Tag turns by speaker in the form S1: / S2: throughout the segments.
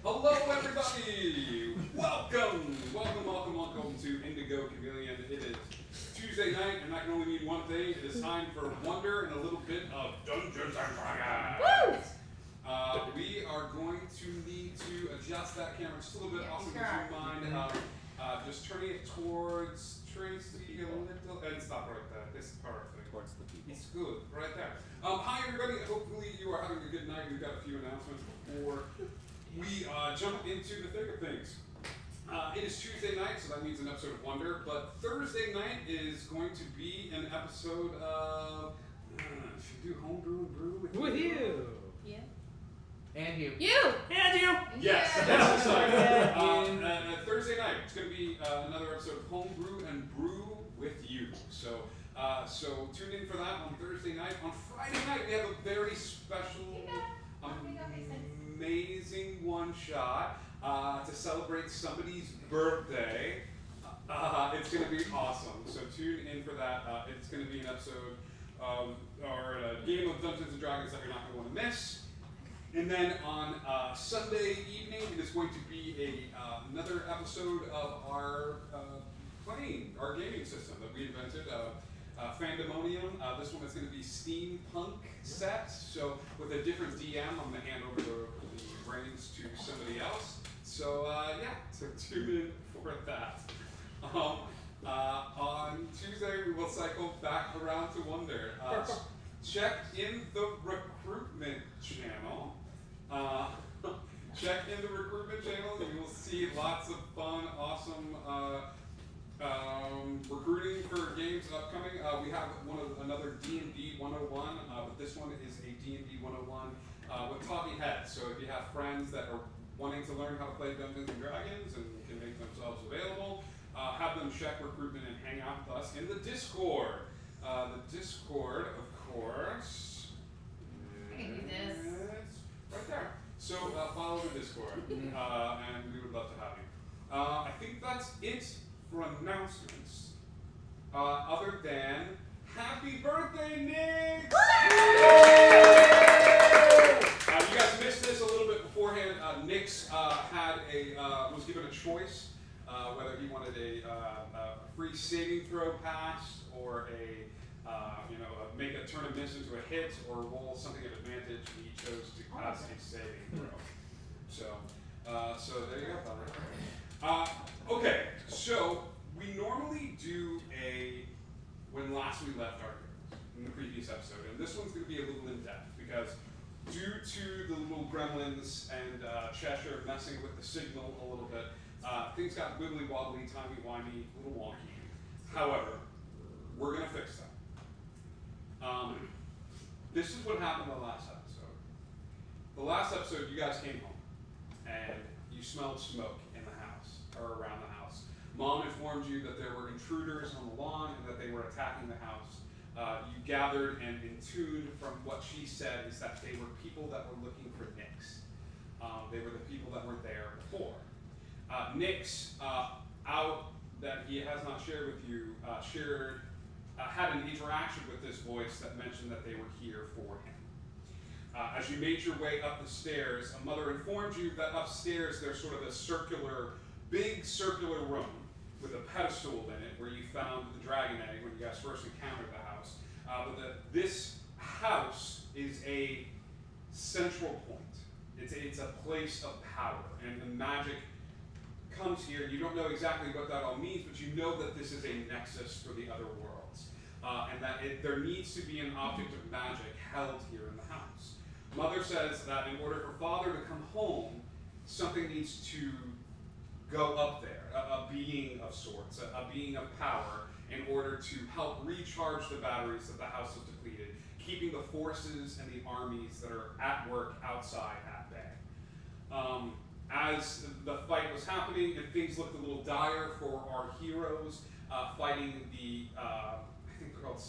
S1: Hello, everybody! Welcome to Indigo Chameleon. It is Tuesday night, and that can only mean one thing. It is time for wonder and a little bit of Dungeons and Dragons. We are going to need to adjust that camera just a little bit. Also, would you mind just turning it towards Tracy a little, and stop right there. This part towards the people. It's good, right there. Hi, everybody. Hopefully, you are having a good night. We've got a few announcements before we jump into the thick of things. It is Tuesday night, so that means an episode of Wonder, but Thursday night is going to be an episode of, should we do Homebrew and Brew
S2: with you?
S3: Yeah.
S2: And you.
S3: You!
S2: And you!
S1: Yes, that's exciting. Thursday night, it's going to be another episode of Homebrew and Brew with you. So tune in for that on Thursday night. On Friday night, we have a very special, amazing one-shot to celebrate somebody's birthday. It's going to be awesome. So tune in for that. It's going to be an episode or a game of Dungeons and Dragons that you're not going to want to miss. And then on Sunday evening, it is going to be another episode of our our gaming system that we invented, Fandemonium. This one is going to be steampunk set. So with a different DM, I'm going to hand over the reins to somebody else. So so tune in for that. On Tuesday, we will cycle back around to Wonder. Check in the recruitment channel. Check in the recruitment channel. You will see lots of fun, awesome recruiting for games upcoming. We have another D&D 101, but this one is a D&D 101 with talking heads. So if you have friends that are wanting to learn how to play Dungeons and Dragons and can make themselves available, have them check recruitment and hang out with us in the Discord. The Discord, of course.
S3: I can do this.
S1: Right there. So follow the Discord, and we would love to have you. I think that's it for announcements. Other than happy birthday, Nick! You guys missed this a little bit beforehand. Nix was given a choice whether he wanted a free saving throw pass or make a turn of miss into a hit or roll something at advantage. He chose to pass a saving throw. So there you go. Okay, so we normally do when last we left our heroes in the previous episode, and this one's going to be a little in depth because due to the little gremlins and Cheshire messing with the signal a little bit, things got wibbly wobbly, timey wimey, a little wonky. However, we're going to fix that. This is what happened the last episode. The last episode, you guys came home and you smelled smoke in the house or around the house. Mom informed you that there were intruders on the lawn and that they were attacking the house. You gathered and intued from what she said is that they were people that were looking for Nix. They were the people that were there before. Nix, out that he has not shared with you, had an interaction with this voice that mentioned that they were here for him. As you made your way up the stairs, a mother informed you that upstairs there's sort of a big circular room with a pedestal in it where you found the dragon egg when you guys first encountered the house. This house is a central point. It's a place of power, and the magic comes here. You don't know exactly what that all means, but you know that this is a nexus for the other worlds, and that there needs to be an object of magic held here in the house. Mother says that in order for Father to come home, something needs to go up there, a being of sorts, a being of power, in order to help recharge the batteries that the house has depleted, keeping the forces and the armies that are at work outside at bay. As the fight was happening and things looked a little dire for our heroes fighting the, I think they're called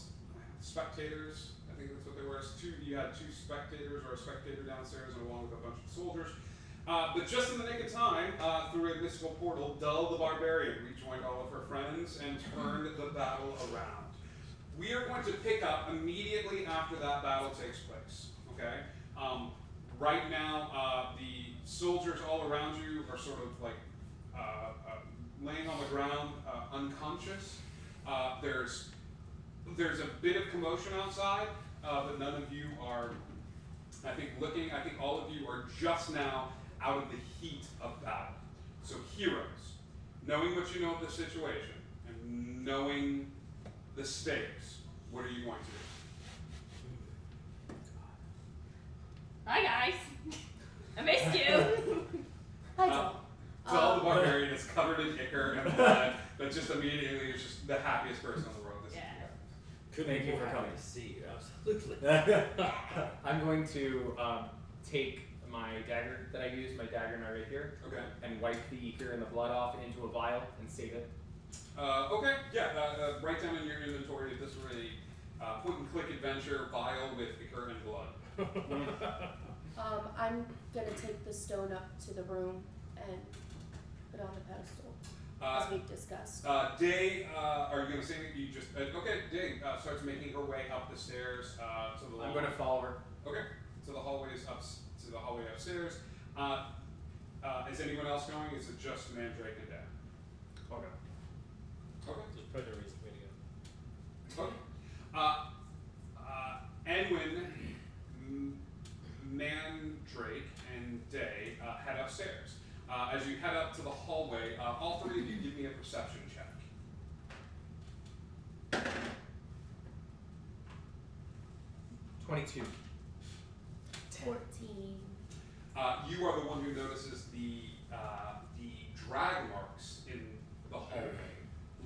S1: spectators. I think that's what they were. You had two spectators or a spectator downstairs and along with a bunch of soldiers. But just in the nick of time, through a mystical portal, Dull the Barbarian rejoined all of her friends and turned the battle around. We are going to pick up immediately after that battle takes place. Okay? Right now, the soldiers all around you are sort of like laying on the ground, unconscious. There's a bit of commotion outside, but none of you are, I think all of you are just now out of the heat of battle. So heroes, knowing what you know of the situation and knowing the stakes, what are you going to do?
S3: Hi guys. I missed you.
S4: Hi, Joel.
S1: So the barbarian is covered in ichor and blood, but just immediately is just the happiest person in the world. This
S3: Yeah.
S2: Thank you for coming.
S5: To see you, absolutely.
S2: I'm going to take my dagger that I use, my dagger and my rapier,
S1: Okay.
S2: and wipe the ichor and the blood off into a vial and save it.
S1: Okay. Yeah. Write down in your inventory that this was a point-and-click adventure vial with ichor and blood.
S4: I'm gonna take the stone up to the room and put it on the pedestal, as we've discussed.
S1: Day, are you gonna say that you just okay? Day starts making her way up the stairs to the.
S2: I'm going to follow her.
S1: Okay. So the hallways up to the hallway upstairs. Is anyone else going? Is it just Mandrake and Day?
S2: Okay.
S1: Okay.
S5: There's probably no reason for me to go.
S1: Okay. Edwin, Mandrake, and Day head upstairs. As you head up to the hallway, all three of you give me a perception check.
S2: 22.
S4: 14.
S1: You are the one who notices the drag marks in the hallway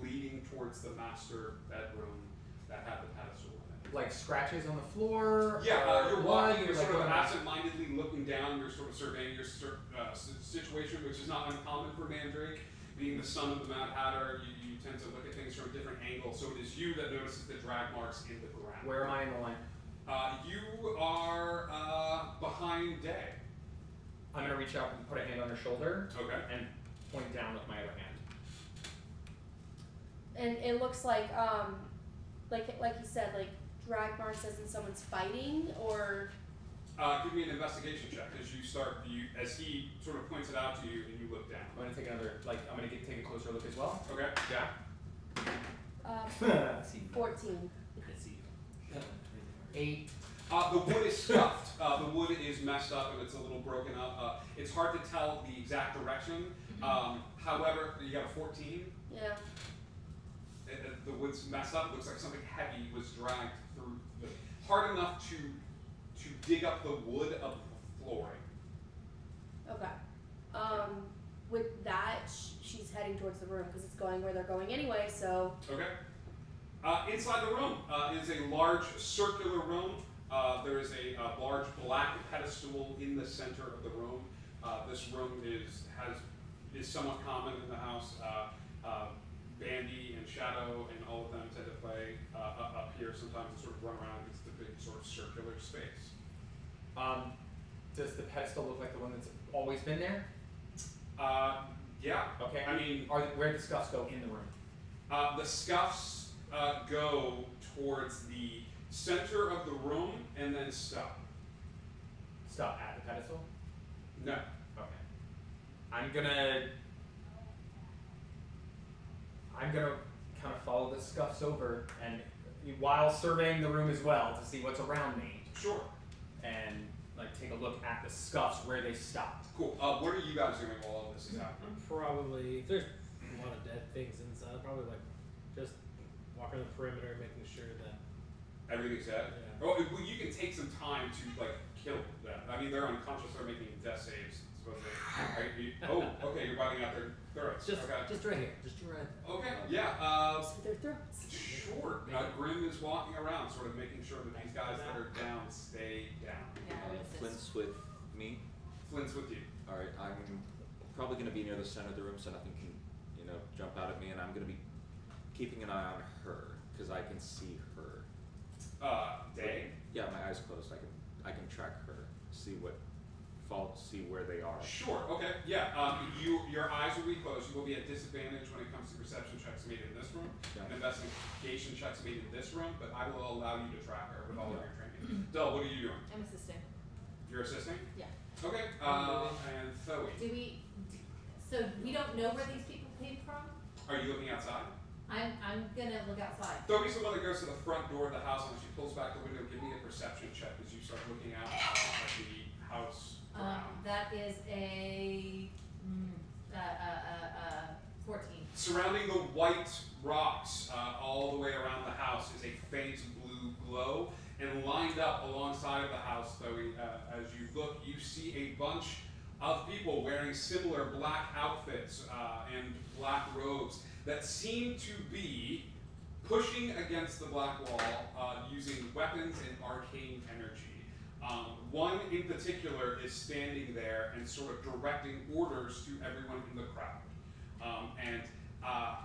S1: leading towards the master bedroom that had the pedestal in it.
S2: Like scratches on the floor?
S1: Yeah, you're walking, you're sort of
S2: going
S1: absent-mindedly looking down, you're sort of surveying your situation, which is not uncommon for Mandrake. Being the son of the Mad Hatter, you tend to look at things from a different angle, so it is you that notices the drag marks in the ground.
S2: Where am I in the line?
S1: You are behind Day.
S2: I'm going to reach out and put a hand on her shoulder
S1: Okay.
S2: and point down with my other hand.
S4: And it looks like you said, like drag marks as in someone's fighting, or
S1: Give me an investigation check as he sort of points it out to you and you look down.
S2: I'm going to take another, I'm going to take a closer look as well.
S1: Okay.
S2: Yeah.
S4: 14.
S5: I see you.
S2: 8.
S1: The wood is scuffed. The wood is messed up and it's a little broken up. It's hard to tell the exact direction. However, you got a 14.
S4: Yeah.
S1: The wood's messed up. Looks like something heavy was dragged through. Hard enough to dig up the wood of the flooring.
S4: Okay. With that, she's heading towards the room because it's going where they're going anyway. So.
S1: Okay. Inside the room is a large circular room. There is a large black pedestal in the center of the room. This room is somewhat common in the house. Bandy and Shadow and all of them tend to play up here sometimes and sort of run around. It's the big sort of circular space.
S2: Does the pedestal look like the one that's always been there?
S1: Yeah.
S2: Okay.
S1: I mean,
S2: where do the scuffs go in the room?
S1: the scuffs go towards the center of the room and then stop.
S2: Stop at the pedestal?
S1: No.
S2: Okay. I'm gonna kind of follow the scuffs over and while surveying the room as well to see what's around me
S1: Sure.
S2: and take a look at the scuffs where they stopped.
S1: Cool. What are you guys doing while all this is happening?
S5: I'm probably, if there's a lot of dead things inside, I'll probably just walking the perimeter, making sure that
S1: Everything's dead?
S5: Yeah.
S1: Oh, well, you can take some time to kill them. I mean, they're unconscious. They're making death saves. Supposedly. Okay. You're biting out their throats.
S5: just
S1: Okay.
S5: right here, just right there.
S1: Okay. Yeah.
S4: So their throats.
S1: Sure. Grim is walking around, sort of making sure that these guys that are down stay down.
S3: Yeah, I would
S6: Flint's with me.
S1: Flint's with you.
S6: All right, I'm probably going to be near the center of the room so nothing can, jump out at me, and I'm going to be keeping an eye on her because I can see her.
S1: Day?
S6: Yeah, my eyes closed. I can track her, see where they are.
S1: Sure. Okay. Yeah. Your eyes will be closed. You will be at disadvantage when it comes to perception checks made in this room
S6: Yeah.
S1: and investigation checks made in this room. But I will allow you to track her with all of your training. Del, what are you doing?
S3: I'm assisting.
S1: You're assisting?
S3: Yeah.
S1: Okay, and Zoe.
S7: So we don't know where these people came from?
S1: Are you looking outside?
S7: I'm gonna look outside.
S1: Zoe's the one that goes to the front door of the house, and when she pulls back the window, give me a perception check as you start looking out at the house around.
S7: That is a 14.
S1: Surrounding the white rocks all the way around the house is a faint blue glow, and lined up alongside of the house, Zoe, as you look, you see a bunch of people wearing similar black outfits and black robes that seem to be pushing against the black wall using weapons and arcane energy. One in particular is standing there and sort of directing orders to everyone in the crowd. And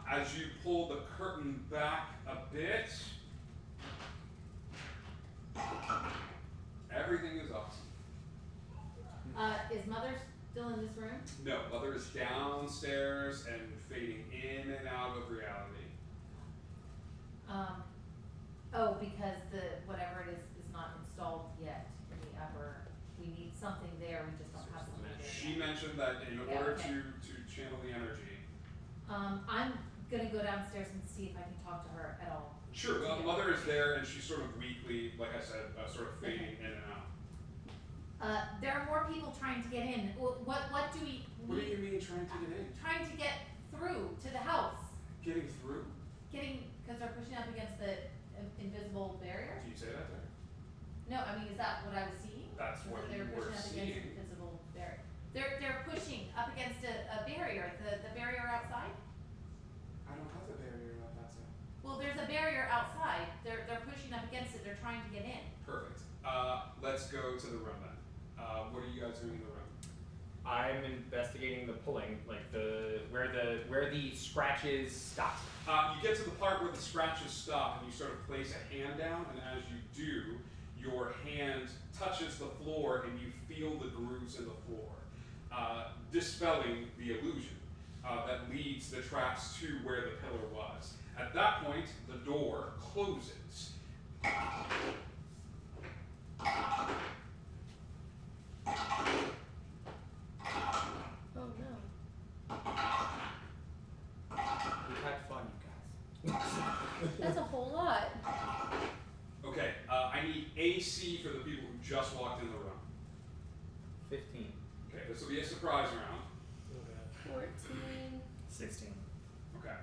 S1: as you pull the curtain back a bit, everything is awesome.
S7: Is Mother still in this room?
S1: No, Mother is downstairs and fading in and out of reality.
S7: Because the whatever it is not installed yet in the upper. We need something there. We just don't have something there.
S1: She
S7: yet.
S1: mentioned that in
S7: Yeah,
S1: order
S7: okay.
S1: to channel the energy.
S7: I'm gonna go downstairs and see if I can talk to her at all.
S1: Sure,
S7: Yeah.
S1: Mother is there and she's sort of weakly, like I said, sort of fading in and out.
S7: There are more people trying to get in. What do we?
S1: What do you mean trying to get in?
S7: Trying to get through to the house.
S1: Getting through?
S7: Because they're pushing up against the invisible barrier.
S1: Do you say that there?
S7: No, I mean, is that what I was seeing?
S1: That's what
S7: They're
S1: you were
S7: pushing up against
S1: seeing.
S7: an invisible barrier. They're pushing up against a barrier. The barrier outside.
S1: I don't have the barrier up outside.
S7: Well, there's a barrier outside. They're pushing up against it. They're trying to get in.
S1: Perfect. Let's go to the room then. What are you guys doing in the room?
S2: I'm investigating the pulling, like where the scratches stop.
S1: You get to the part where the scratches stop and you sort of place a hand down, and as you do, your hand touches the floor and you feel the grooves in the floor, dispelling the illusion that leads the traps to where the pillar was. At that point, the door closes.
S4: Oh no.
S2: We've had fun, you guys.
S4: That's a whole lot.
S1: Okay, I need AC for the people who just walked in the room.
S2: 15.
S1: Okay, this will be a surprise round.
S5: Okay.
S4: 14.
S2: 16.
S1: Okay.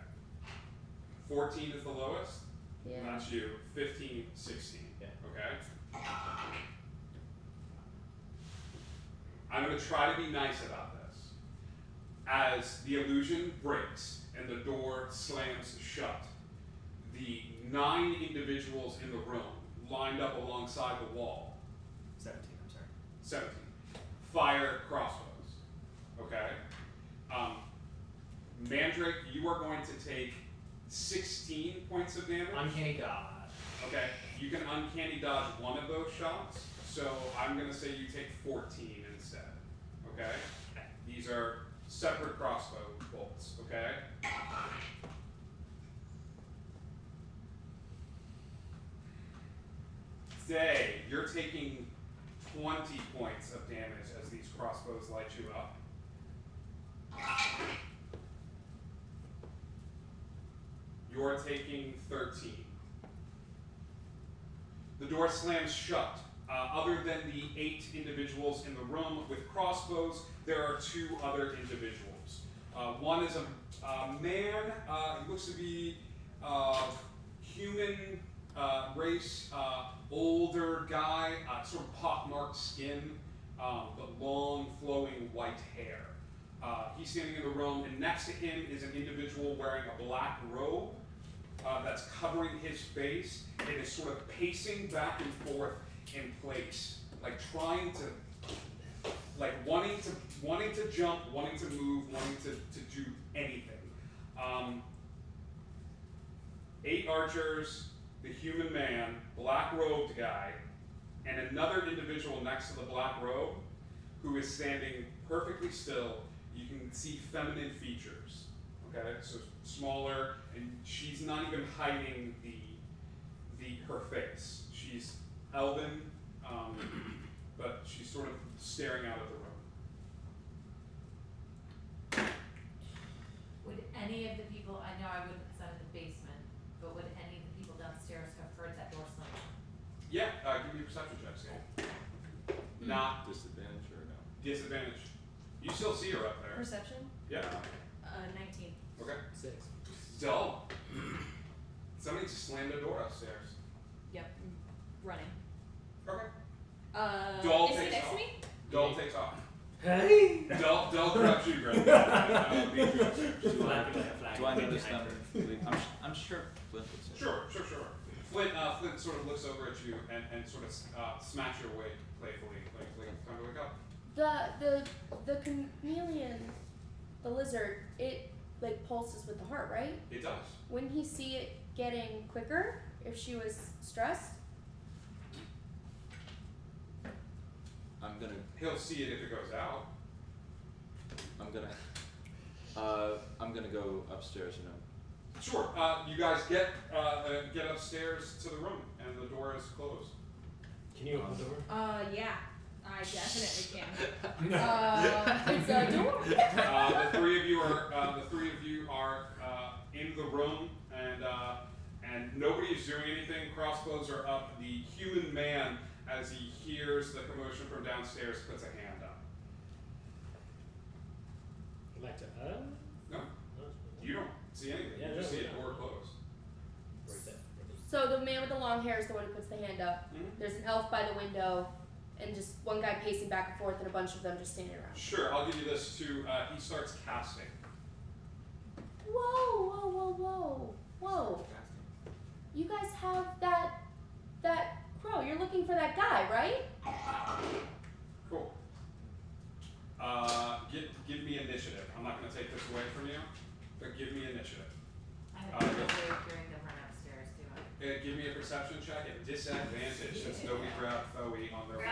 S1: 14 is the lowest.
S4: Yeah.
S1: That's you. 15, 16.
S2: Yeah.
S1: Okay? I'm going to try to be nice about this. As the illusion breaks and the door slams shut, the 9 individuals in the room lined up alongside the wall,
S2: 17, I'm sorry.
S1: 17, fire crossbows. Okay? Mandrake, you are going to take 16 points of damage.
S2: Uncanny dodge.
S1: Okay, you can uncanny dodge one of those shots, so I'm going to say you take 14 instead. Okay? These are separate crossbow bolts, okay? Today, you're taking 20 points of damage as these crossbows light you up. You're taking 13. The door slams shut. Other than the 8 individuals in the room with crossbows, there are 2 other individuals. One is a man, he looks to be human race, older guy, sort of pockmarked skin, but long flowing white hair. He's standing in the room, and next to him is an individual wearing a black robe that's covering his face and is sort of pacing back and forth in place, like trying to, like wanting to jump, wanting to move, wanting to do anything. 8 archers, the human man, black robed guy, and another individual next to the black robe who is standing perfectly still. You can see feminine features, okay? So smaller, and she's not even hiding her face. She's elven, but she's sort of staring out at the room.
S7: Would any of the people, I know I wouldn't, because I'm in the basement, but would any of the people downstairs have heard that door slam?
S1: Yeah, give me a perception check, Sam. Not
S6: Disadvantage or no?
S1: disadvantage. You still see her up there.
S3: Perception?
S1: Yeah.
S3: 19.
S1: Okay.
S5: 6.
S1: Dull. Somebody slammed the door upstairs.
S3: Yep. Running.
S1: Okay.
S3: Is
S1: Dull
S3: he
S1: takes
S3: next
S1: off.
S3: to me?
S1: Dull takes off.
S5: Hey!
S1: Dull grabs you, Greg. Beat you upstairs.
S5: Flapping like a flag.
S6: Do I notice them? I'm sure Flint would say.
S1: Sure. Flint sort of looks over at you and sort of smacks your awake playfully, like time to wake up.
S4: The chameleon, the lizard, it like pulses with the heart, right?
S1: It does.
S4: Wouldn't he see it getting quicker if she was stressed?
S1: He'll see it if it goes out.
S6: I'm gonna go upstairs and
S1: Sure. You guys get upstairs to the room, and the door is closed.
S5: Can you open the door?
S3: Yeah. I definitely can.
S4: It's a door.
S1: The three of you are in the room, and nobody is doing anything. Crossbows are up. The human man, as he hears the commotion from downstairs, puts a hand up.
S5: I'd like to,
S1: No, you don't see anything.
S5: Yeah,
S1: You just
S5: no,
S1: see a
S5: no.
S1: door closed.
S5: Right there.
S4: So the man with the long hair is the one who puts the hand up.
S1: Mhm.
S4: There's an elf by the window, and just one guy pacing back and forth, and a bunch of them just standing around.
S1: Sure, I'll give you this too. He starts casting.
S4: Whoa! You guys have that crow. You're looking for that guy, right?
S1: Cool. Give me initiative. I'm not going to take this away from you, but give me initiative.
S7: I have no way of hearing them run upstairs, do I?
S1: Give me a perception check at disadvantage since nobody grabbed Foey on their way.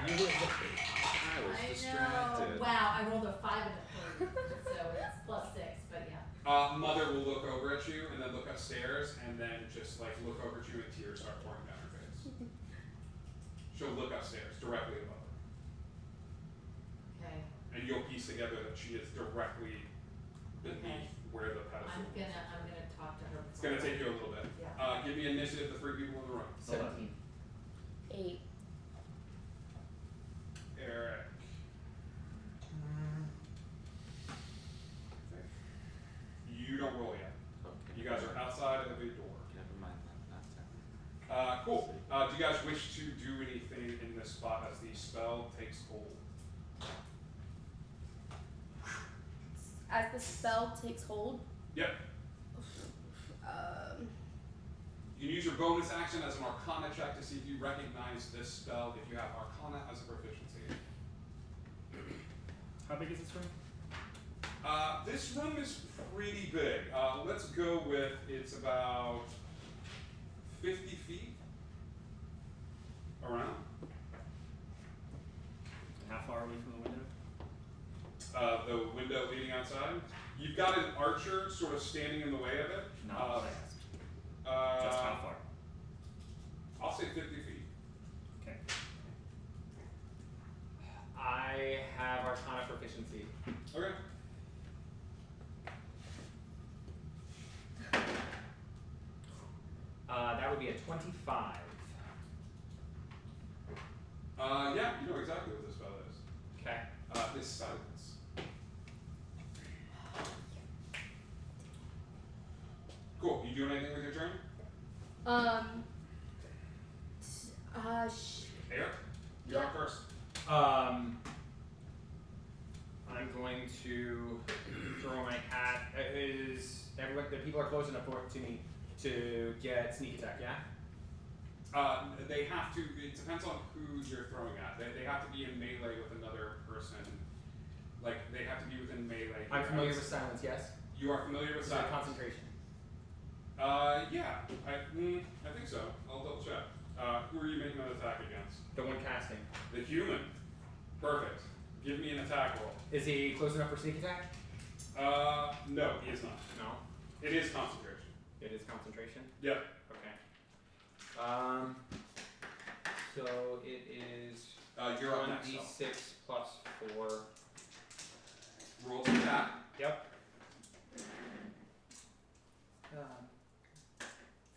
S5: You wouldn't look pretty.
S6: I was
S7: I
S6: distracted.
S7: know. Wow, I rolled a 5 and a 3, so it's +6, but yeah.
S1: Mother will look over at you and then look upstairs and then just like look over at you and tears start pouring down her face. She'll look upstairs directly above her,
S7: Okay.
S1: and you'll piece together that she is directly beneath
S7: Okay.
S1: where the pedestal
S7: I'm
S1: is.
S7: gonna talk to her.
S1: It's gonna take you a little bit.
S7: Yeah.
S1: Give me initiative, the three people in the room.
S2: 17.
S4: 8.
S1: Eric. You don't roll yet.
S6: Okay.
S1: You guys are outside of the door.
S6: Never mind that. Not
S1: Cool. Do you guys wish to do anything in this spot as the spell takes hold?
S4: As the spell takes hold,
S1: Yep. You can use your bonus action as an Arcana check to see if you recognize this spell. If you have Arcana as a proficiency.
S2: How big is this room?
S1: This room is pretty big. Let's go with it's about 50 feet around.
S2: How far away from the window?
S1: The window leading outside. You've got an archer sort of standing in the way of it.
S2: Not what I asked. Just how far?
S1: I'll say 50 feet.
S2: Okay. I have Arcana proficiency.
S1: Okay.
S2: That would be a 25.
S1: Yeah, you know exactly what this spell is.
S2: Okay.
S1: This silence. Cool. You doing anything with your turn? Eric, you're up first.
S2: I'm going to throw my hat. Is everyone? The people are close enough to me to get sneak attack. Yeah.
S1: They have to. It depends on who you're throwing at. They have to be in melee with another person. Like they have to be within melee.
S2: I'm familiar with silence. Yes.
S1: You are familiar with
S2: Is that
S1: silence.
S2: concentration?
S1: Yeah. I think so. I'll double check. Who are you making an attack against?
S2: The one casting.
S1: The human. Perfect. Give me an attack roll.
S2: Is he close enough for sneak attack?
S1: No, he is not.
S2: No.
S1: It is concentration.
S2: It is concentration.
S1: Yep.
S2: Okay. So it is
S1: You're up next. Al.
S2: D6 plus 4.
S1: Roll to attack.
S2: Yep. It's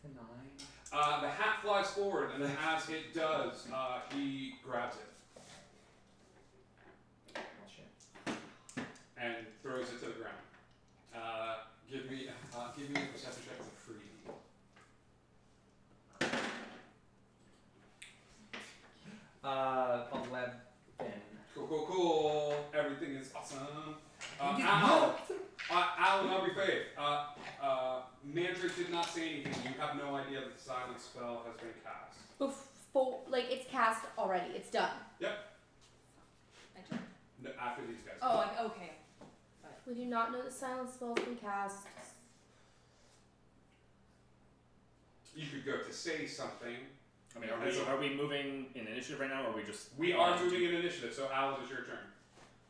S2: a 9.
S1: The hat flies forward, and as it does, he grabs it
S2: Oh, shit.
S1: and throws it to the ground. Give me a perception check as a free.
S2: 11.
S1: Cool. Everything is awesome. Alan, I'll be faith. Mandrake did not say anything. You have no idea that the silence spell has been cast.
S4: Before, like, it's cast already. It's done.
S1: Yep.
S3: My turn.
S1: No, after these guys.
S3: Oh, okay.
S4: We do not know the silence spell's been cast.
S1: You could go to say something.
S8: I mean, are we moving in initiative right now, or are we just?
S1: We are moving in initiative, so Al, it's your turn.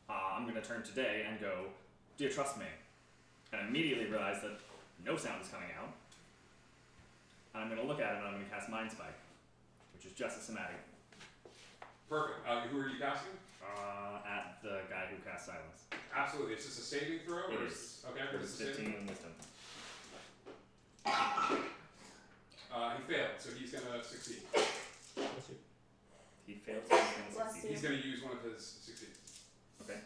S8: I'm gonna turn today and go, do you trust me? And immediately realize that no sound is coming out. And I'm gonna look at it and I'm gonna cast Mind Spike, which is just a somatic.
S1: Perfect. Who are you casting?
S8: At the guy who casts Silence.
S1: Absolutely. Is this a saving throw?
S8: It
S1: Or
S8: is.
S1: Okay,
S8: It
S1: what
S8: is
S1: is the saving?
S8: 15 wisdom.
S1: He failed, so he's gonna succeed.
S8: He failed, so he's gonna
S4: Bless
S8: succeed.
S1: He's gonna use one of his succeeds.
S8: Okay.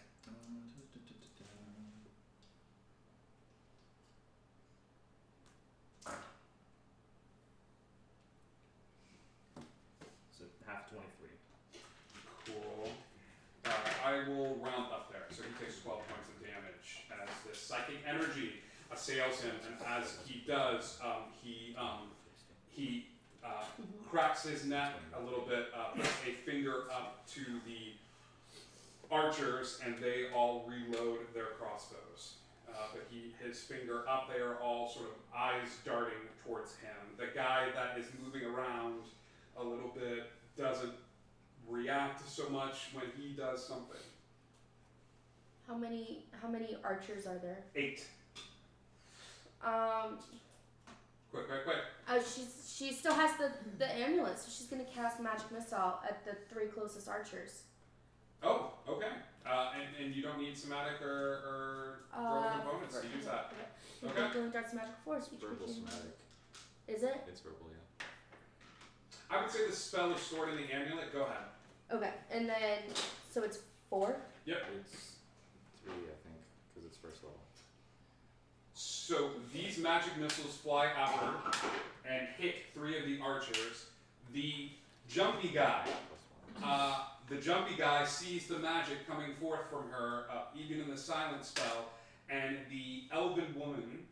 S8: So half 23.
S1: Cool. I will round up there. So he takes 12 points of damage as this psychic energy assails him, and as he does, he cracks his neck a little bit, puts a finger up to the archers, and they all reload their crossbows. But his finger up, they are all sort of eyes darting towards him. The guy that is moving around a little bit doesn't react so much when he does something.
S4: How many archers are there?
S1: 8. Quick.
S4: She still has the amulet, so she's gonna cast magic missile at the 3 closest archers.
S1: Oh, okay. And you don't need somatic or verbal components to use that. Okay.
S4: Doing darts magic force. Each
S6: Verbal
S4: became-
S6: somatic.
S4: Is it?
S6: It's verbal, yeah.
S1: I would say the spell is stored in the amulet. Go ahead.
S4: Okay, and then so it's 4.
S1: Yep.
S6: It's 3, I think, because it's first level.
S1: So these magic missiles fly outward and hit 3 of the archers. The jumpy guy. The jumpy guy sees the magic coming forth from her, even in the silent spell, and the elven woman.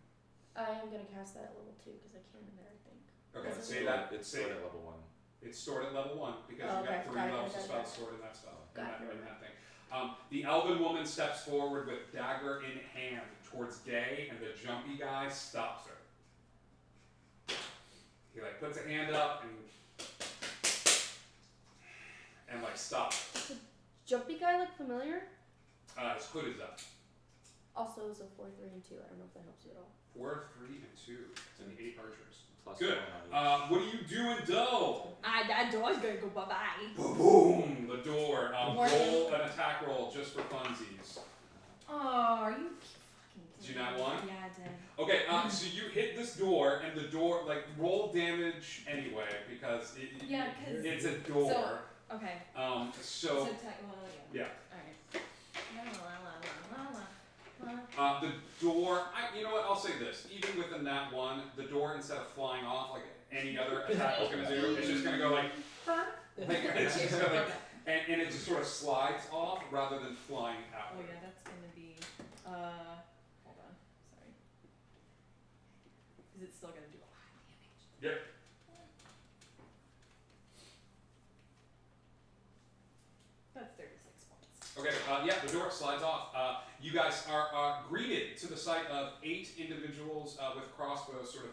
S4: I am gonna cast that at level 2 because I can in there, I think.
S1: Okay,
S4: Is it
S1: say that.
S6: It's
S1: say
S6: stored at level 1.
S1: It's stored at level 1 because
S4: Oh,
S1: you've got
S4: okay.
S1: 3
S4: Got it,
S1: levels
S4: got
S1: of
S4: it,
S1: spells
S4: got it.
S1: stored in that spell.
S4: Got it.
S1: In that thing. The elven woman steps forward with dagger in hand towards Day, and the jumpy guy stops her. He like puts a hand up and like stops her.
S4: Jumpy guy look familiar?
S1: His hood is up.
S4: Also, is a 4, 3, and 2. I don't know if that helps you at all.
S1: 4, 3, and 2. And 8 archers.
S6: Plus
S1: Good.
S6: 1 on each.
S1: What are you doing, Dull?
S3: That door's gonna go bye-bye.
S1: Boom! The door.
S3: Warning.
S1: Roll an attack roll just for funsies.
S3: Oh, are you fucking
S1: Did you not want?
S3: Yeah, I did.
S1: Okay, so you hit this door, and the door, like, roll damage anyway, because
S3: Yeah, 'cause-
S1: it's a door.
S3: Okay.
S1: So yeah.
S3: Alright. La la la la la la.
S1: The door, you know what, I'll say this. Even with the nat 1, the door, instead of flying off like any other attack was going to do, it's just going to go like it's just gonna, like, and it just sort of slides off rather than flying out.
S3: Oh yeah, that's gonna be, hold on, sorry. Is it still gonna do a lot of damage?
S1: Yep.
S3: That's 36 points.
S1: Okay, yeah, the door slides off. You guys are greeted to the sight of 8 individuals with crossbows sort of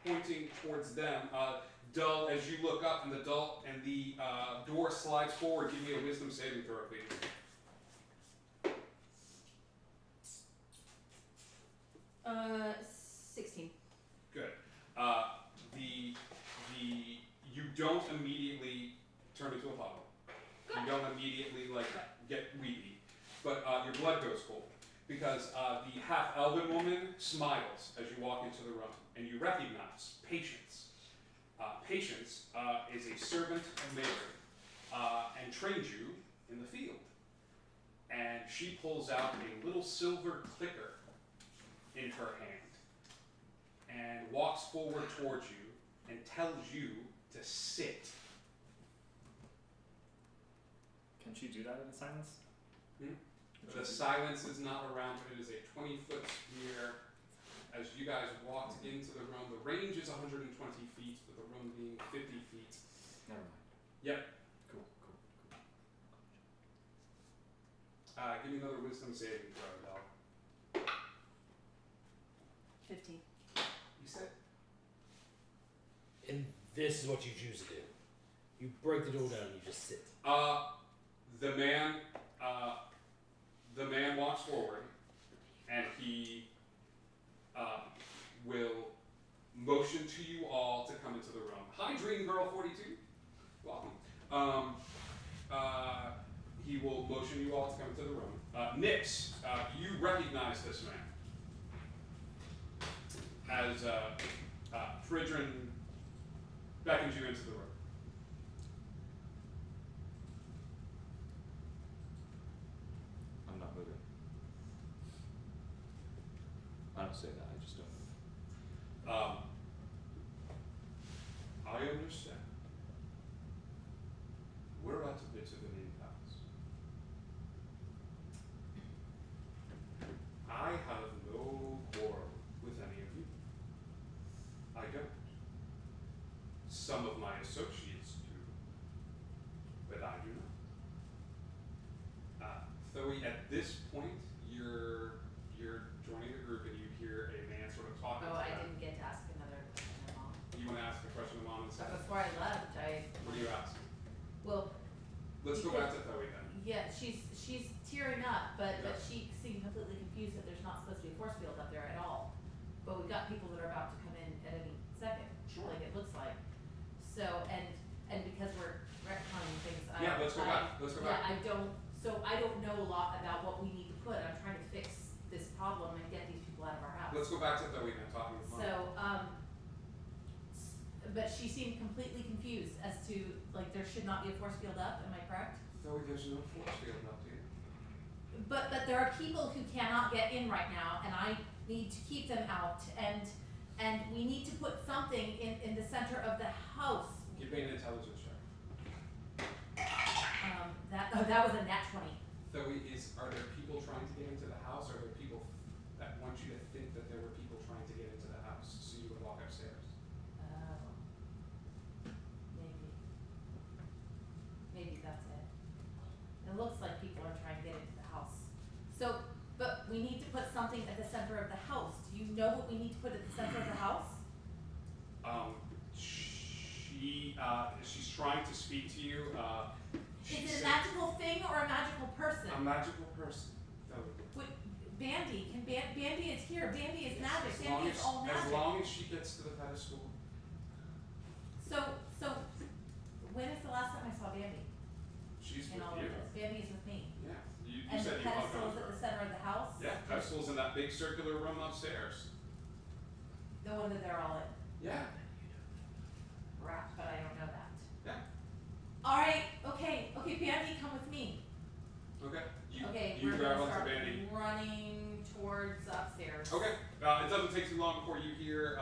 S1: pointing towards them. Dull, as you look up and the door slides forward, give me a wisdom saving throw, please.
S3: Uh, 16.
S1: Good. You don't immediately turn into a puddle. blood goes cold. Because the half-elven woman smiles as you walk into the room, and you recognize Patience. Patience is a servant of Mary, and trained you in the field. And she pulls out a little silver clicker in her hand, and walks forward towards you, and tells you to sit.
S8: Can she do that in silence?
S1: The silence is not around her. It is a 20-foot sphere. As you guys walked into the room, the range is 120 feet, with the room being 50 feet.
S8: Never mind.
S1: Yep.
S8: Cool.
S1: Give me another wisdom saving throw, Del.
S3: 15.
S1: You said?
S5: And this is what you choose to do. You break the door down and you just sit.
S1: The man walks forward, and he will motion to you all to come into the room. Hi, Dream Girl 42. Welcome. He will motion you all to come into the room. Nix, you recognize this man as Fridrin beckons you into the room.
S6: I'm not moving. I don't say that, I just don't move.
S1: I understand. We're about to get to the main palace. I have no quarrel with any of you. I don't. Some of my associates do, but I do not. Though at this point, you're joining the group and you hear a man sort of talking
S7: Oh,
S1: to
S7: I
S1: them.
S7: didn't get to ask another question to Mom.
S1: You want to ask a question to Mom and
S7: But
S1: Seth?
S7: before I left,
S1: What do you ask?
S7: well,
S1: Let's go back to Thoe then.
S7: yeah, she's tearing up, but
S1: Yeah.
S7: she seemed completely confused that there's not supposed to be a force field up there at all. But we've got people that are about to come in at any second,
S1: Sure.
S7: like it looks like. So, and because we're retconning things,
S1: Yeah, let's go back. Let's go back.
S7: So I don't know a lot about what we need to put. I'm trying to fix this problem and get these people out of our house.
S1: Let's go back to Thoe then, talking with Mom.
S7: So, but she seemed completely confused as to, like, there should not be a force field up, am I correct?
S1: Thoe, there's no force field up here.
S7: But there are people who cannot get in right now, and I need to keep them out, and we need to put something in the center of the house.
S1: Give me an intelligence check.
S7: That was a nat 20.
S1: Though are there people trying to get into the house, or are there people that want you to think that there were people trying to get into the house so you would walk upstairs?
S7: Oh. Maybe that's it. It looks like people are trying to get into the house. So, but we need to put something at the center of the house. Do you know what we need to put at the center of the house?
S1: She's trying to speak to you.
S7: Is it a magical thing or a magical person?
S1: A magical person. Thoe.
S7: Bandy, Bandy is here. Bandy is magic.
S1: As
S7: Bandy is all magic.
S1: As long as she gets to the pedestal.
S7: So, when is the last time I saw Bambi
S1: She's
S7: in
S1: with
S7: all of
S1: you.
S7: this? Bambi is with me.
S1: Yeah. You
S7: And
S1: said
S7: the
S1: you walked
S7: pedestal
S1: on
S7: is at
S1: her.
S7: the center of the house?
S1: Yeah, pedestal's in that big circular room upstairs.
S7: The one that they're all in.
S1: Yeah.
S7: Crap, but I don't know that.
S1: Yeah.
S7: Alright, okay, Bandy, come with me.
S1: Okay.
S7: Okay,
S1: You
S7: we're
S1: grab
S7: gonna
S1: onto
S7: start
S1: Bandy.
S7: running towards upstairs.
S1: Okay. It doesn't take too long before you hear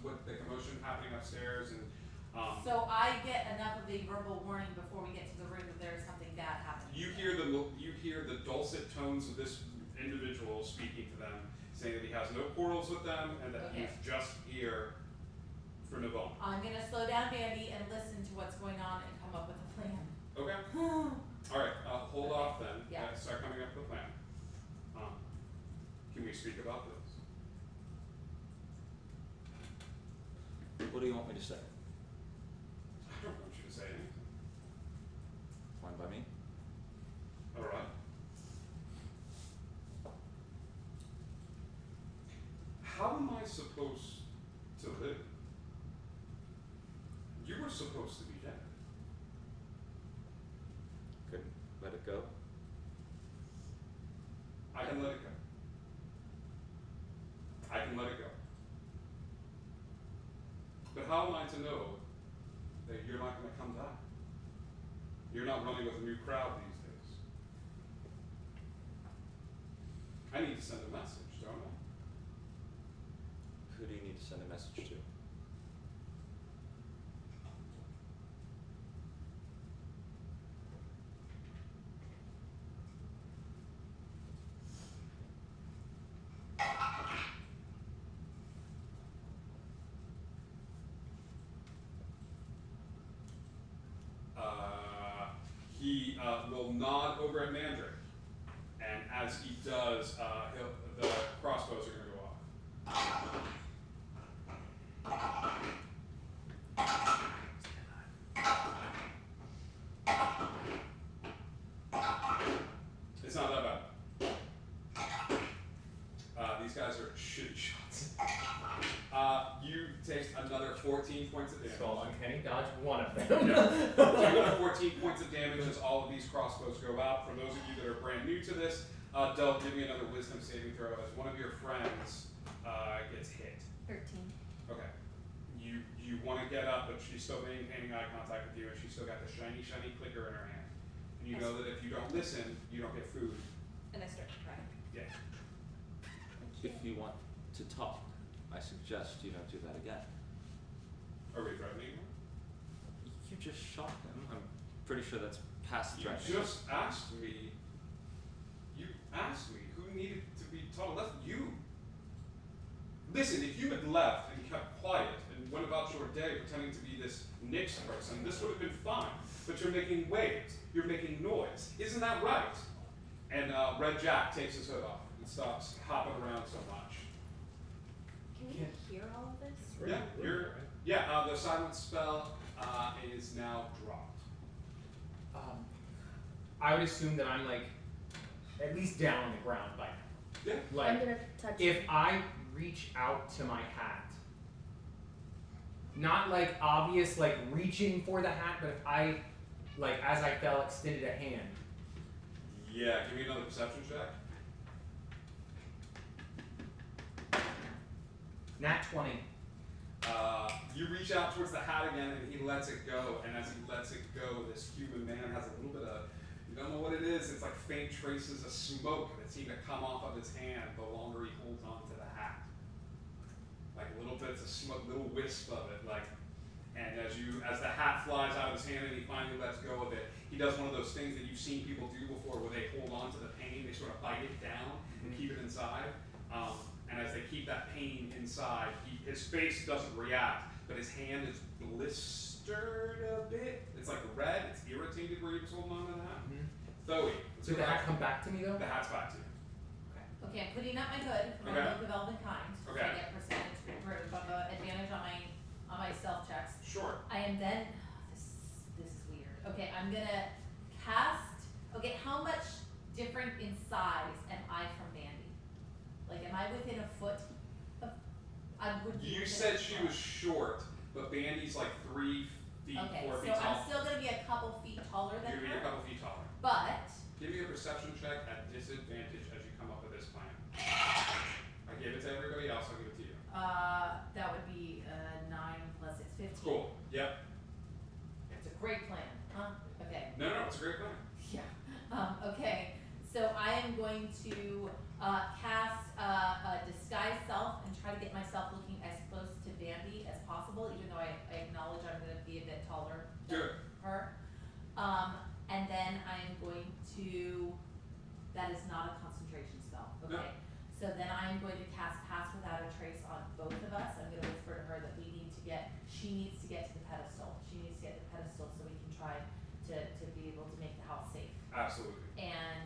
S1: what the commotion happening upstairs and
S7: So I get enough of a verbal warning before we get to the room that there's something bad happening.
S1: you hear the dulcet tones of this individual speaking to them, saying that he has no quarrels with them and that
S7: Okay.
S1: he's just here for Navon.
S7: I'm gonna slow down Bandy and listen to what's going on and come up with a plan.
S1: Okay. All right. Hold
S7: Okay.
S1: off then.
S7: Yeah.
S1: Start coming up with a plan. Can we speak about this?
S6: What do you want me to say?
S1: I don't want you to say anything.
S6: Fine by me?
S1: All right. How am I supposed to live? You were supposed to be dead.
S6: Couldn't let it go?
S1: can let it go. I can let it go. But how am I to know that you're not going to come back? You're not running with a new crowd these days. I need to send a message, don't I?
S6: Who do you need to send a message to?
S1: He will nod over at Mandrake, and as he does, the crossbows are going to go off. It's not that bad. These guys are shitty shots. You take another 14 points of damage.
S2: So uncanny dodge one of them.
S1: Yeah. So another 14 points of damage as all of these crossbows go out. For those of you that are brand new to this, Del, give me another wisdom saving throw as one of your friends gets hit.
S7: 13.
S1: Okay. You want to get up, but she's still maintaining eye contact with you, and she's still got the shiny clicker in her hand. And you know that if you don't listen, you don't get food.
S3: And I start to cry.
S1: Yeah.
S6: If you want to talk, I suggest you don't do that again.
S1: Are we threatening her?
S6: You just shot him. I'm pretty sure that's past
S1: You
S6: threatening.
S1: just asked me. You asked me who needed to be taught a lesson. You. Listen, if you had left and kept quiet and went about your day pretending to be this Nyx person, this would have been fine. But you're making waves. You're making noise. Isn't that right? And Red Jack takes his hood off and stops hopping around so much.
S3: Can we hear all of this?
S1: Yeah, the silence spell is now dropped.
S2: I would assume that I'm like at least down on the ground by now.
S1: Yeah.
S4: I'm
S2: Like
S4: gonna touch
S2: if I reach out to my hat, not like obvious like reaching for the hat, but if I like as I fell extended a hand.
S1: Yeah, give me another perception check.
S2: Nat 20.
S1: You reach out towards the hat again, and he lets it go. And as he lets it go, this human man has a little bit of, you don't know what it is. It's like faint traces of smoke that seem to come off of his hand the longer he holds on to the hat. Like little bits of smoke, little wisp of it. Like, and as the hat flies out of his hand and he finally lets go of it, he does one of those things that you've seen people do before, where they hold on to the pain, they sort of bite it down and keep it inside. And as they keep that pain inside, his face doesn't react, but his hand is blistered a bit. It's like red, it's irritated where he was holding on to that. Zoe.
S2: Did the hat come back to me though?
S1: The hat's back to you.
S7: Okay, I'm putting up my hood for my
S1: Okay.
S7: Book of Elven Kind. So
S1: Okay.
S7: I get percentage advantage on my stealth checks.
S1: Sure.
S7: I am then this is weird. Okay, I'm gonna cast. Okay, how much different in size am I from Mandy? Like, am I within a foot of? I would be.
S1: You
S7: within
S1: said
S7: a
S1: she
S7: foot.
S1: was short, but Bandy's like 3 feet,
S7: Okay,
S1: 4
S7: so
S1: feet tall.
S7: I'm still gonna be a couple feet taller
S1: You're
S7: than
S1: gonna be a
S7: her.
S1: couple feet taller.
S7: But
S1: Give me a perception check at disadvantage as you come up with this plan. I gave it to everybody else, I'll give it to you.
S7: that would be 9 plus 6, 15.
S1: Cool. Yep.
S7: It's a great plan, huh? Okay.
S1: No, it's a great plan.
S7: Yeah. Okay. So I am going to cast a disguise self and try to get myself looking as close to Bambi as possible, even though I acknowledge I'm going to be a bit taller
S1: Do
S7: than
S1: it.
S7: her. And then I am going to. That is not a concentration spell. Okay.
S1: No.
S7: So then I am going to cast Pass Without a Trace on both of us. I'm going to whisper to her that she needs to get to the pedestal. She needs to get to the pedestal so we can try to be able to make the house safe.
S1: Absolutely.
S7: And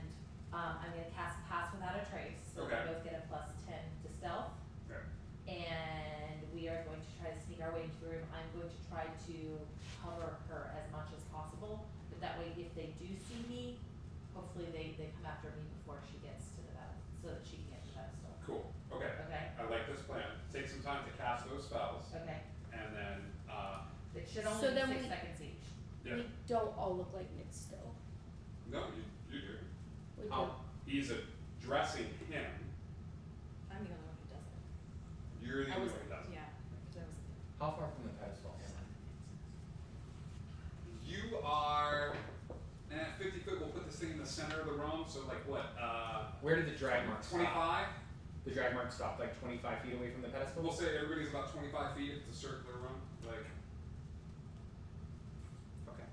S7: I'm going to cast Pass Without a Trace, so
S1: Okay.
S7: we both get a plus 10 to stealth.
S1: Okay.
S7: And we are going to try to sneak our way into the room. I'm going to try to cover her as much as possible, but that way if they do see me, hopefully they come after me before she gets to the pedestal, so that she can get to the pedestal.
S1: Cool. Okay.
S7: Okay?
S1: I like this plan. Take some time to cast those spells,
S7: Okay.
S1: and then
S7: It should only
S4: So
S7: be
S4: then
S7: 6
S4: we-
S7: seconds each.
S1: yeah.
S4: We don't all look like Nick still.
S1: No, you do.
S4: We do.
S2: Oh.
S1: He's a dressing him.
S3: I'm the only one who does it.
S1: You're the
S3: I
S1: only
S3: was,
S1: one who does it.
S3: yeah, because I was.
S2: How far from the pedestal am I?
S1: You are 50 foot. We'll put this thing in the center of the room. So like what?
S2: Where did the drag mark stop?
S1: 25.
S2: The drag mark stopped like 25 feet away from the pedestal?
S1: We'll say everybody's about 25 feet. If it's a circular room. Like.
S2: Okay.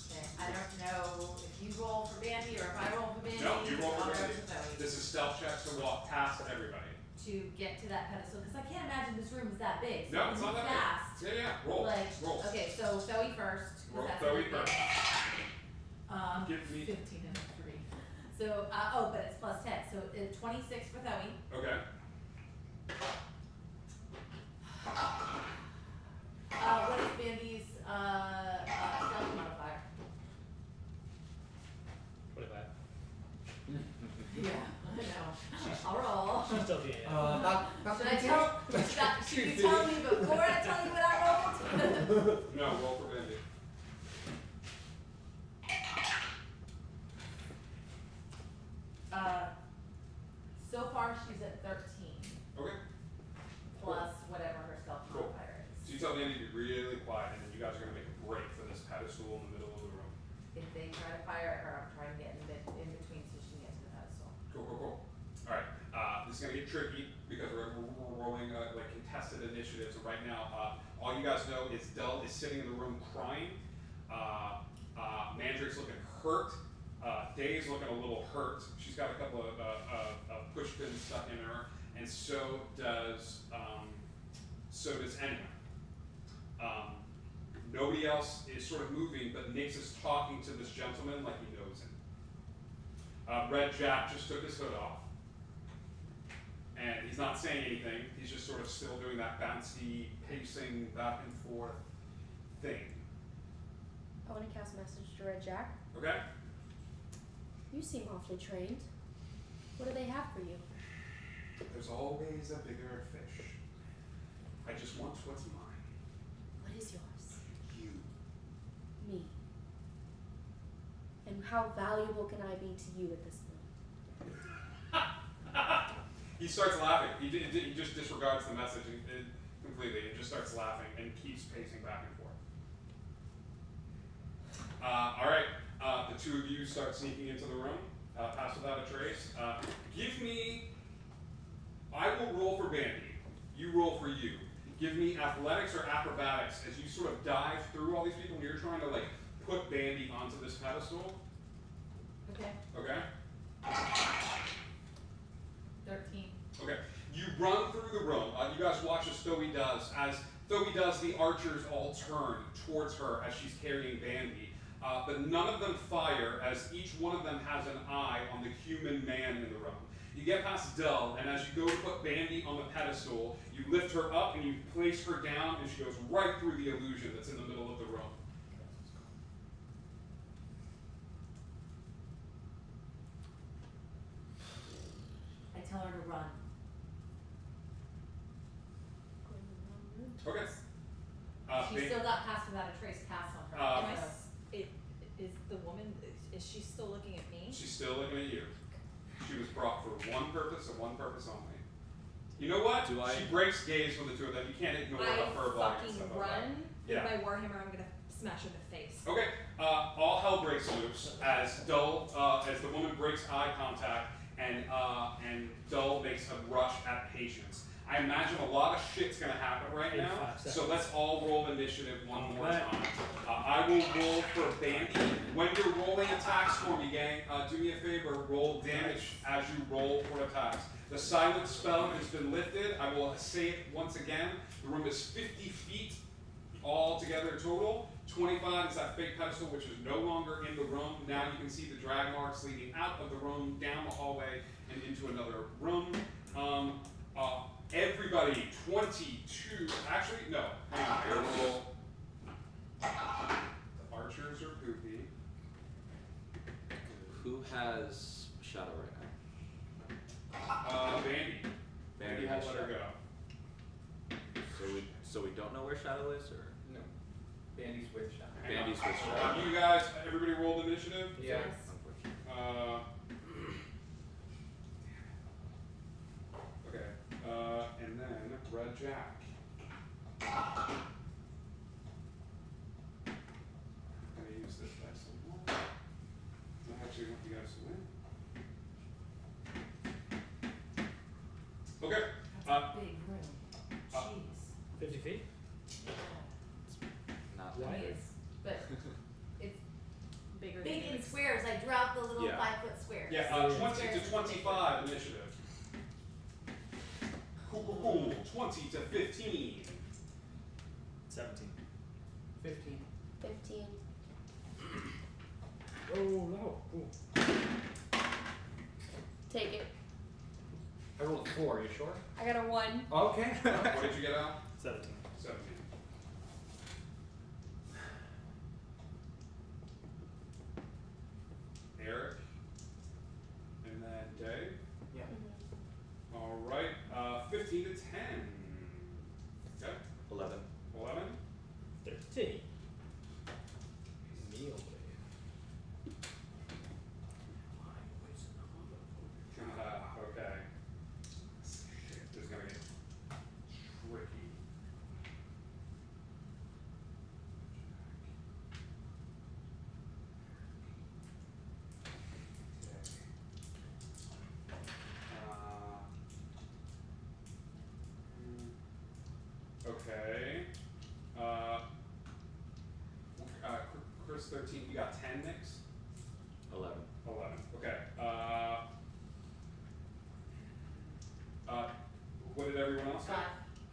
S7: Okay, I don't know if you roll for Bandy or if I roll for Bandy.
S1: No, you roll for
S7: I'll go
S1: Bandy.
S7: to Zoe
S1: This is stealth checks to walk past everybody.
S7: to get to that pedestal, because I can't imagine this room is that big. So
S1: No,
S7: if
S1: it's
S7: we
S1: not
S7: move
S1: that
S7: fast,
S1: big. Yeah, roll.
S7: Like,
S1: Roll.
S7: okay, so Zoe first. 'cause
S1: Roll
S7: that's
S1: Zoe
S7: a big
S1: first.
S7: thing.
S1: Give me.
S7: 15 and 3. So, but it's plus 10. So 26 for Zoe.
S1: Okay.
S7: What is Bandy's stealth modifier?
S5: 25.
S7: Yeah, I know. I'll roll.
S5: She's still being
S7: Should I tell? Should you tell me before I tell you what I rolled?
S1: No, roll for Bandy.
S7: So far she's at 13
S1: Okay.
S7: plus whatever her stealth
S1: Cool.
S7: modifier
S1: So
S7: is.
S1: you tell Bandy to be really quiet, and then you guys are gonna make a break for this pedestal in the middle of the room.
S7: If they try to fire at her, I'm trying to get in between so she can get to the pedestal.
S1: Cool. All right. This is gonna get tricky because we're rolling like contested initiatives. And right now, all you guys know is Dell is sitting in the room crying. Mandrake's looking hurt. Day's looking a little hurt. She's got a couple of push pins stuck in her, and so does anyone. Nobody else is sort of moving, but Nix is talking to this gentleman like he knows him. Red Jack just took his hood off, and he's not saying anything. He's just sort of still doing that bouncy, pacing back and forth thing.
S4: I want to cast a message to Red Jack.
S1: Okay?
S4: You seem awfully trained. What do they have for you?
S1: There's always a bigger fish. I just want what's mine.
S4: What is yours?
S1: You.
S4: Me. And how valuable can I be to you at this point?
S1: He starts laughing. He just disregards the message completely and just starts laughing and keeps pacing back and forth. All right, the two of you start sneaking into the room, pass without a trace. Give me, I will roll for Bandy. You roll for you. Give me athletics or acrobatics as you sort of dive through all these people and you're trying to like put Bandy onto this pedestal.
S7: Okay.
S1: Okay?
S7: 13.
S1: Okay, you run through the room. You guys watch as Thoe does. As Thoe does, the archers all turn towards her as she's carrying Bandy. But none of them fire, as each one of them has an eye on the human man in the room. You get past Dell, and as you go to put Bandy on the pedestal, you lift her up and you place her down, and she goes right through the illusion that's in the middle of the room.
S7: I tell her to run.
S1: Okay.
S7: She's still got pass without a trace cast on her.
S3: Am I
S7: so-
S3: is the woman, is she still looking at me?
S1: She's still looking at you. She was brought for one purpose and one purpose only. You know what?
S6: Do I-
S1: She breaks gaze with the two of them. You can't ignore her fur body and
S3: fucking
S1: stuff like that.
S3: run
S1: Yeah.
S3: with my Warhammer, I'm gonna smash her in the face.
S1: Okay, all hell breaks loose as as the woman breaks eye contact and Dull makes a rush at Patience. I imagine a lot of shit's gonna happen right
S5: In
S1: now,
S5: 5
S1: so
S5: seconds.
S1: let's all roll initiative one more
S5: Alright.
S1: time. I will roll for Bandy. When you're rolling attacks for me, gang, do me a favor, roll damage as you roll for attacks. The silent spell has been lifted. I will say it once again. The room is 50 feet all together total. 25 is that fake pedestal, which is no longer in the room. Now you can see the drag marks leading out of the room, down the hallway, and into another room. Everybody, 22. Actually, no. Hang on. I gotta roll. The archers are poopy.
S6: Who has Shadow right now?
S1: Bandy. Bandy
S6: has
S1: won't let her
S6: Shadow.
S1: go.
S6: So we don't know where Shadow is, or
S2: No. Bandy's with Shadow.
S1: Hang
S6: Bandy's
S1: on.
S6: with Shadow.
S1: You guys, everybody rolled initiative?
S2: Yeah.
S7: Yes.
S6: Unfortunately.
S1: Jack. I'm gonna use this dice some more. I actually want you guys to win. Okay.
S7: That's a big room.
S1: uh,
S7: Jeez.
S5: 50 feet?
S6: Not
S7: I mean,
S6: that
S7: it's, but it's
S3: Bigger
S7: big
S3: than
S7: in squares. I drew out the little
S6: Yeah.
S7: 5-foot squares.
S1: Yeah, 20 to 25 initiative. Cool. 20 to 15.
S8: 17.
S2: 15.
S4: 15.
S5: Oh no. Ooh.
S4: Take it.
S2: I rolled a 4. Are you sure?
S4: I got a 1.
S2: Okay.
S1: What did you get out?
S8: 17.
S1: 17. Eric. And then Dave.
S2: Yeah.
S1: Alright, 15 to 10. Okay,
S6: 11.
S1: 11.
S5: 13. Meal wave.
S1: Okay. Shit, this is gonna get tricky. Okay. Chris 13, you got 10 nicks?
S6: 11.
S1: 11. Okay. What did everyone else have?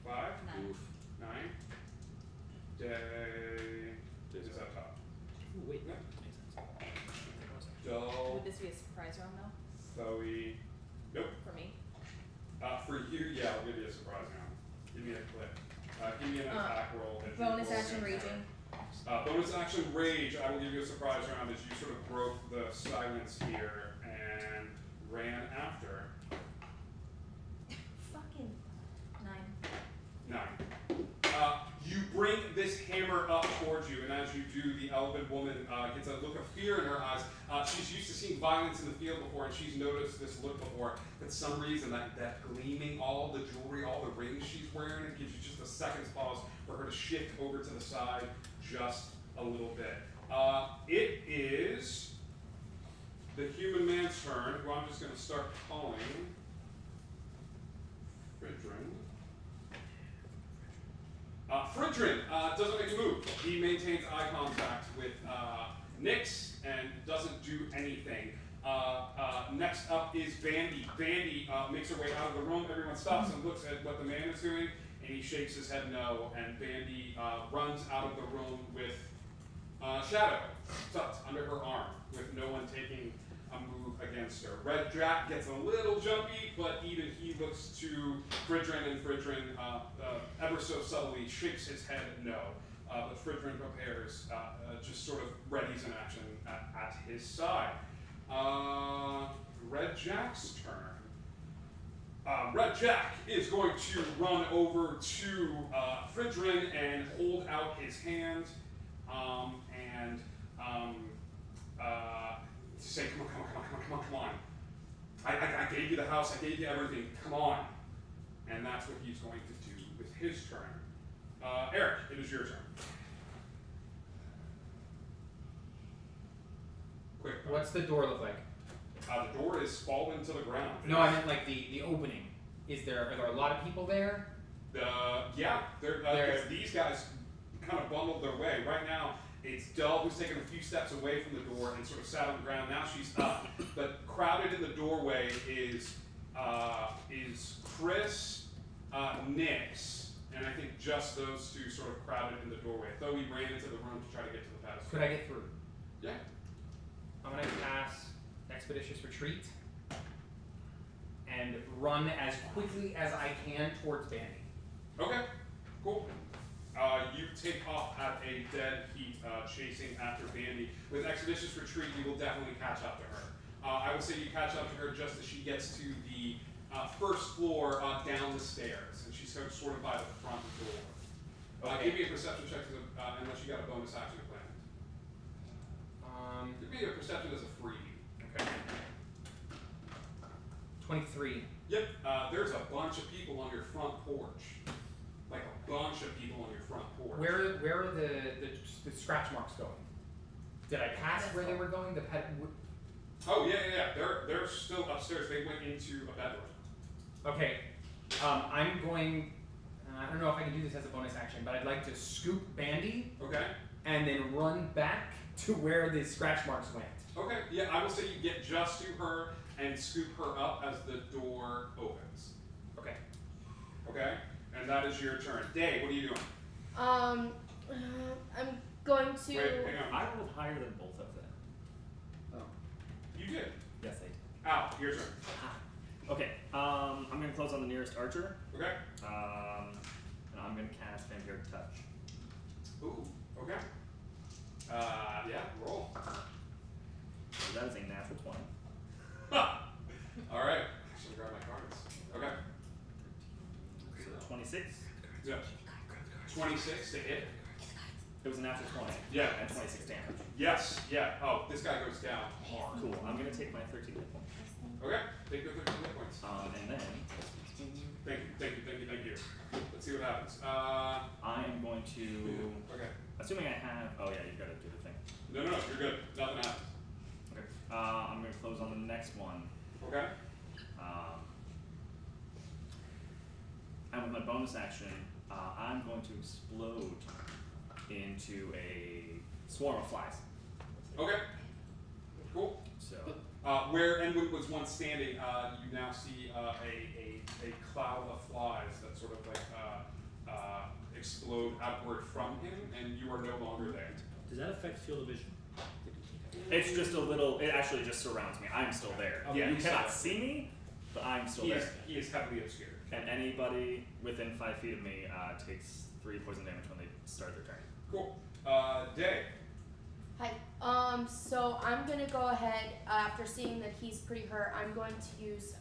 S7: 5.
S1: 5?
S7: 9.
S6: Oof.
S1: 9? Day is up top.
S5: Ooh, wait.
S1: Yeah.
S3: Would
S1: Dull,
S3: this be a surprise round though?
S1: Zoe. Nope.
S3: For me?
S1: For you, yeah, I'll give you a surprise round. Give me a clip. Give me an attack roll. as you
S3: Bonus
S1: roll
S3: action
S1: against
S3: raging.
S1: her. Bonus action rage. I will give you a surprise round as you sort of broke the silence here and ran after.
S7: Fucking 9.
S1: 9. You bring this hammer up towards you, and as you do, the elven woman gets a look of fear in her eyes. She's used to seeing violence in the field before, and she's noticed this look before. But some reason, that gleaming, all the jewelry, all the rings she's wearing, it gives you just a second's pause for her to shift over to the side just a little bit. It is the human man's turn, who I'm just going to start calling Fridrin. Fridrin doesn't make a move. He maintains eye contact with Nyx and doesn't do anything. Next up is Vandy. Vandy makes her way out of the room. Everyone stops and looks at what the man is doing, and he shakes his head no, and Vandy runs out of the room with Shadow tucked under her arm, with no one taking a move against her. Red Jack gets a little jumpy, but even he looks to Fridrin, and Fridrin ever so subtly shakes his head no. But Fridrin prepares, just sort of readies an action at his side. Red Jack's turn. Red Jack is going to run over to Fridrin and hold out his hand and say, come on. I gave you the house, I gave you everything, come on. And that's what he's going to do with his turn. Eric, it is your turn. Quick.
S2: What's the door look like?
S1: The door is fallen to the ground.
S2: No, I meant like the opening. Are there a lot of people there?
S1: Yeah, these guys kind of bundled their way. Right now, it's Dull who's taken a few steps away from the door and sort of sat on the ground. Now she's up, but crowded in the doorway is Chris, Nyx, and I think just those two sort of crowded in the doorway. Though he ran into the room to try to get to the pedestal.
S2: Could I get through?
S1: Yeah.
S2: I'm gonna cast Expeditious Retreat and run as quickly as I can towards Bandy.
S1: Okay. Cool. You take off at a dead heat, chasing after Bandy. With Expeditious Retreat, you will definitely catch up to her. I would say you catch up to her just as she gets to the first floor down the stairs, and she's sort of by the front door.
S2: Okay.
S1: Give me a perception check, unless you got a bonus action planned. Give me a perception as a freebie.
S2: Okay. 23.
S1: Yep. There's a bunch of people on your front porch.
S2: Where are the scratch marks going? Did I pass where they were going?
S1: Oh yeah. They're still upstairs. They went into a bedroom.
S2: Okay. I'm going. I don't know if I can do this as a bonus action, but I'd like to scoop Bandy
S1: Okay.
S2: and then run back to where the scratch marks went.
S1: Okay. Yeah, I will say you get just to her and scoop her up as the door opens.
S2: Okay.
S1: Okay. And that is your turn. Day, what are you doing?
S4: I'm going to.
S1: Wait, hang on.
S8: I rolled higher than both of them.
S1: You did.
S8: Yes, I did.
S1: Al, your turn.
S8: Okay, I'm gonna close on the nearest archer,
S1: Okay.
S8: and I'm gonna cast Vampire Touch.
S1: Ooh. Okay. Yeah. Roll.
S8: So that is a natural 20.
S1: All right. I should grab my cards. Okay.
S8: So 26.
S1: Yeah. 26 to hit.
S8: It was a natural 20.
S1: Yeah.
S8: And 26 damage.
S1: Yes. Yeah. Oh, this guy goes down.
S8: Cool. I'm gonna take my 13 hit points.
S1: Okay. Take your 13 hit points.
S8: And then
S1: Thank you. Let's see what happens.
S8: I am going to,
S1: Okay.
S8: assuming I have. Oh yeah, you gotta do the thing.
S1: No, you're good. Nothing happens.
S8: Okay. I'm gonna close on the next one.
S1: Okay.
S8: And with my bonus action, I'm going to explode into a swarm of flies.
S1: Okay. Cool.
S8: So
S1: Where Enwood was once standing, you now see a cloud of flies that sort of like explode outward from him, and you are no longer there.
S5: Does that affect field of vision?
S8: it's just a little. It actually just surrounds me. I'm still there.
S1: Yeah,
S8: You
S1: he's
S8: cannot
S1: still
S8: see me, but I'm still
S1: He
S8: there.
S1: is heavily obscured.
S8: And anybody within 5 feet of me takes 3 poison damage when they start their turn.
S1: Cool. Day.
S4: Hi. So I'm gonna go ahead after seeing that he's pretty hurt. I'm going to use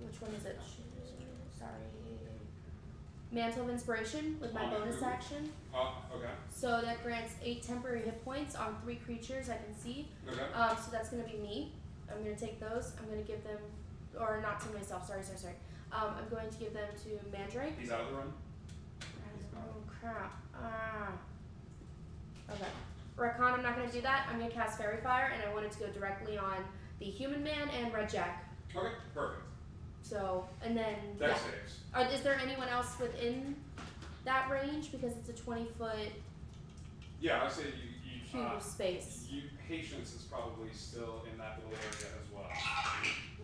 S4: which one is it? Sorry. Mantle of Inspiration with my
S1: On
S4: bonus
S1: who?
S4: action.
S1: Okay.
S4: So that grants 8 temporary hit points on 3 creatures I can see.
S1: Okay.
S4: So that's gonna be me. I'm gonna take those. I'm gonna give them, or not to myself. Sorry. I'm going to give them to Mandrake.
S1: He's out of the room.
S4: Oh crap. Okay. Rakan, I'm not gonna do that. I'm gonna cast Fairy Fire, and I want it to go directly on the Human Man and Red Jack.
S1: Okay. Perfect.
S4: So, and then
S1: Dex
S4: yeah.
S1: saves.
S4: Is there anyone else within that range? Because it's a 20-foot
S1: Yeah, I say
S4: cube of space.
S1: you Patience is probably still in that little area as well.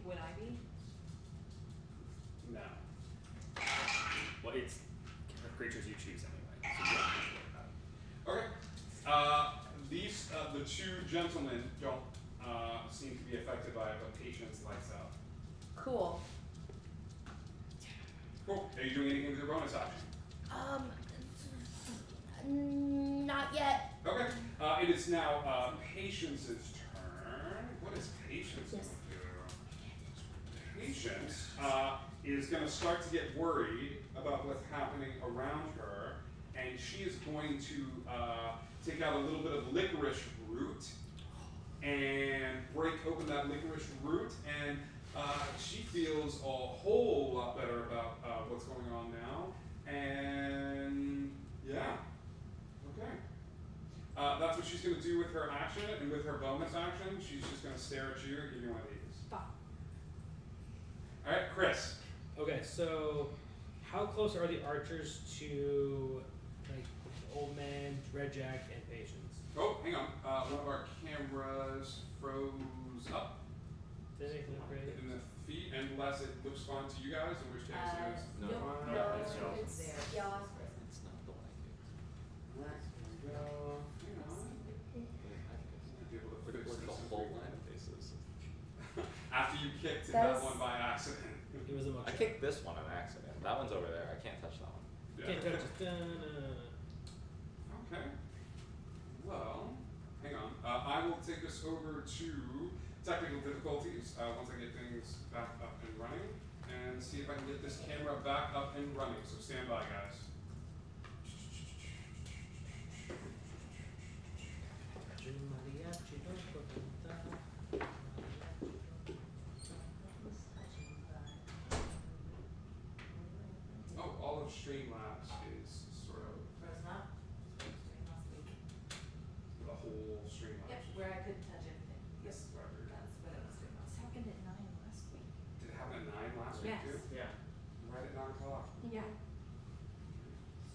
S7: Would I be?
S1: No.
S8: Well, it's creatures you choose anyway. So you don't have to worry about it.
S1: Okay. These the two gentlemen don't seem to be affected by it, but Patience lights out.
S4: Cool.
S1: Cool. Are you doing anything with your bonus action?
S4: Not yet.
S1: Okay. It is now Patience's turn. What is Patience
S4: Yes.
S1: going to do? Patience is going to start to get worried about what's happening around her, and she is going to take out a little bit of licorice root and break open that licorice root, and she feels a whole lot better about what's going on now, and yeah. Okay. That's what she's going to do with her action, and with her bonus action, she's just going to stare at you and give you one of these.
S7: Fuck.
S1: Alright, Chris.
S5: Okay, so how close are the archers to like the old man, Red Jack, and Patience?
S1: Oh, hang on. One of our cameras froze up
S5: Did anything look great?
S1: in the feed, unless it looks fine to you guys, in which case it is.
S6: No.
S1: fine.
S8: No, it's yours.
S4: it's
S7: There.
S4: yeah.
S6: It's not the one I used.
S1: Alright, here we go. Hang on. Might be able to
S6: Look at
S1: fix
S6: the
S1: this
S6: whole
S1: if we-
S6: line of faces.
S1: After you kicked
S4: That
S1: that
S4: is-
S1: one by accident.
S5: It was a much.
S6: I kicked this one on accident. That one's over there. I can't touch that one.
S5: Can't touch it.
S1: Okay. Well, hang on. I will take us over to technical difficulties once I get things back up and running, and see if I can get this camera back up and running. So stand by, guys. Oh, all of Streamlabs week
S7: Yes.
S1: too?
S2: Yeah.
S1: Right at 9 o'clock.
S4: Yeah.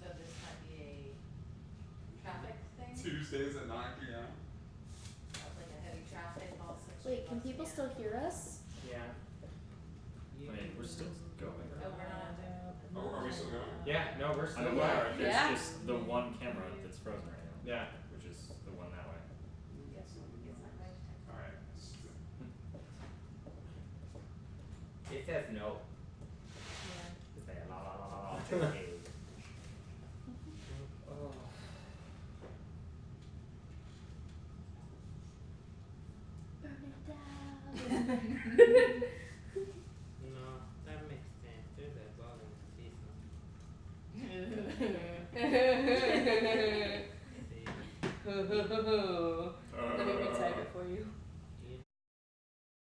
S7: So this might be a traffic thing?
S1: Tuesdays at 9 p.m.
S7: Sounds like a heavy traffic also.
S4: Wait, can people still hear us?
S2: Yeah.
S8: I mean, we're still going.
S7: Oh, we're not.
S1: Oh, are we still going?
S2: Yeah. No, we're
S8: I'm
S2: still.
S8: aware. There's
S4: Yeah.
S8: just the one camera that's frozen right now.
S2: Yeah.
S8: Which is the one that way.
S7: Yes, it's not going to.
S1: All right.
S2: It says no.
S7: Yeah.
S2: It's like la la la la la. Okay. Oh.
S4: Burn it down.
S5: No, that makes sense. There's a bug in the season. See?